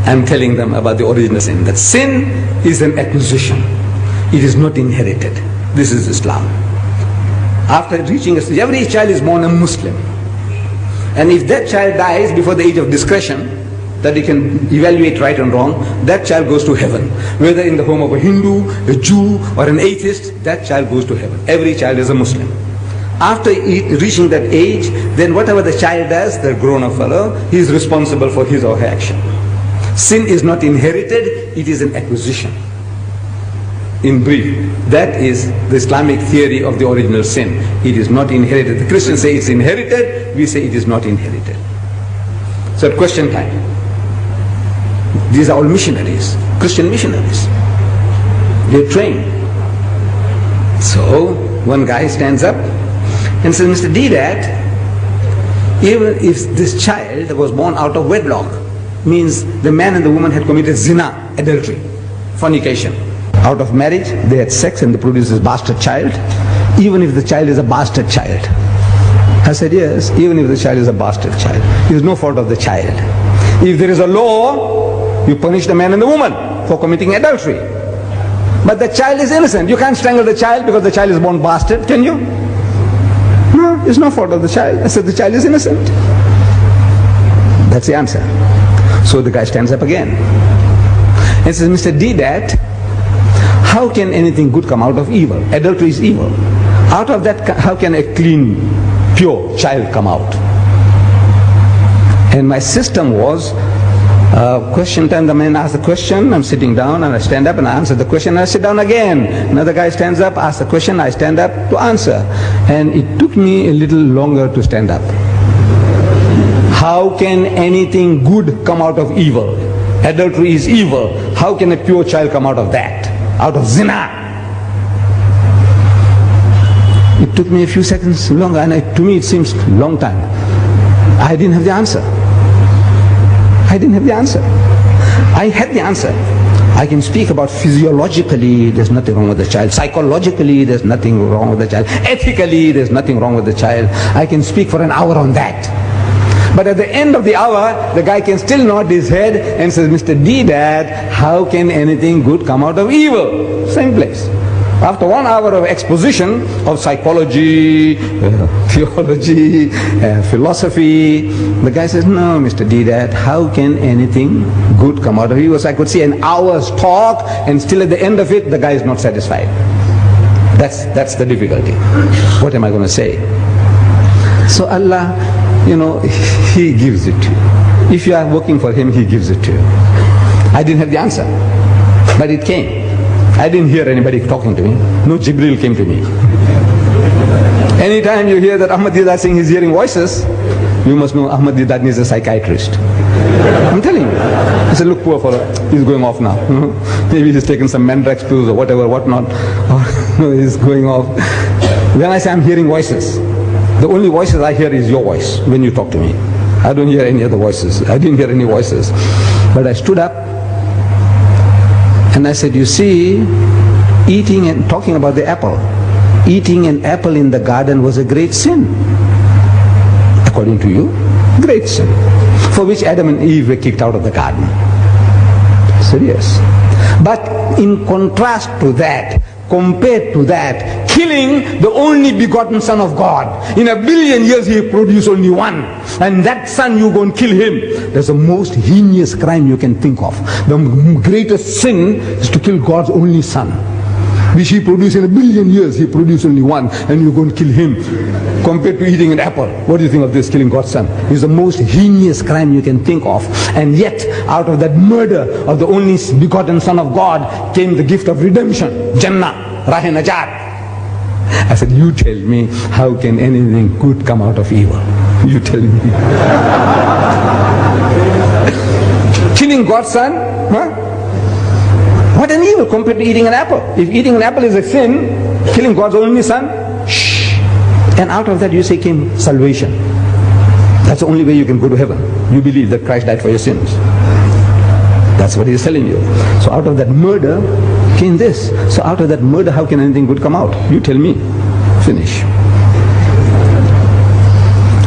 I'm telling them about the original sin. That sin is an acquisition. It is not inherited. This is Islam. After reaching a stage, every child is born a Muslim. And if that child dies before the age of discretion, that he can evaluate right and wrong, that child goes to heaven. Whether in the home of a Hindu, a Jew, or an atheist, that child goes to heaven. Every child is a Muslim. After reaching that age, then whatever the child does, the grown-up fellow, he is responsible for his or her action. Sin is not inherited, it is an acquisition. In brief, that is the Islamic theory of the original sin. It is not inherited. The Christians say it's inherited, we say it is not inherited. So at question time, these are all missionaries, Christian missionaries. They're trained. So one guy stands up and says, Mr. Deidat, even if this child was born out of wedlock, means the man and the woman had committed zina, adultery, fornication. Out of marriage, they had sex and they produced this bastard child, even if the child is a bastard child. I said, yes, even if the child is a bastard child. It is no fault of the child. If there is a law, you punish the man and the woman for committing adultery. But the child is innocent. You can't strangle the child because the child is born bastard, can you? No, it's no fault of the child. I said, the child is innocent. That's the answer. So the guy stands up again and says, Mr. Deidat, how can anything good come out of evil? Adultery is evil. Out of that, how can a clean, pure child come out? And my system was, question time, the man asks the question, I'm sitting down and I stand up and I answer the question and I sit down again. Another guy stands up, asks the question, I stand up to answer. And it took me a little longer to stand up. How can anything good come out of evil? Adultery is evil. How can a pure child come out of that? Out of zina? It took me a few seconds longer, and to me it seems a long time. I didn't have the answer. I didn't have the answer. I had the answer. I can speak about physiologically, there's nothing wrong with the child. Psychologically, there's nothing wrong with the child. Ethically, there's nothing wrong with the child. I can speak for an hour on that. But at the end of the hour, the guy can still nod his head and says, Mr. Deidat, how can anything good come out of evil? Same place. After 1 hour of exposition of psychology, theology, philosophy, the guy says, no, Mr. Deidat, how can anything good come out of evil? So I could see an hour's talk, and still at the end of it, the guy is not satisfied. That's the difficulty. What am I going to say? So Allah, He gives it to you. If you are working for Him, He gives it to you. I didn't have the answer, but it came. I didn't hear anybody talking to me. No Jibril came to me. Anytime you hear that Ahmad Deidat saying he's hearing voices, you must know Ahmad Deidat needs a psychiatrist. I'm telling you. I said, look, poor fellow, he's going off now. Maybe he's taken some Mandrax pills or whatever, whatnot. Or he's going off. When I say I'm hearing voices, the only voices I hear is your voice when you talk to me. I don't hear any other voices. I didn't hear any voices. But I stood up and I said, you see, eating and talking about the apple, eating an apple in the garden was a great sin. According to you, great sin. For which Adam and Eve were kicked out of the garden. I said, yes. But in contrast to that, compared to that, killing the only begotten Son of God. In 1 billion years He produced only one. And that son, you go and kill him. That's the most heinous crime you can think of. The greatest sin is to kill God's only Son, which He produced in 1 billion years. He produced only one, and you go and kill him. Compared to eating an apple, what do you think of this, killing God's Son? It's the most heinous crime you can think of. And yet, out of that murder of the only begotten Son of God came the gift of redemption, Jannah, Rahe Najat. I said, you tell me, how can anything good come out of evil? You tell me. Killing God's Son? Huh? What an evil compared to eating an apple. If eating an apple is a sin, killing God's only Son, shh. And out of that you say came salvation. That's the only way you can go to heaven. You believe that Christ died for your sins. That's what He's telling you. So out of that murder came this. So out of that murder, how can anything good come out? You tell me. Finish.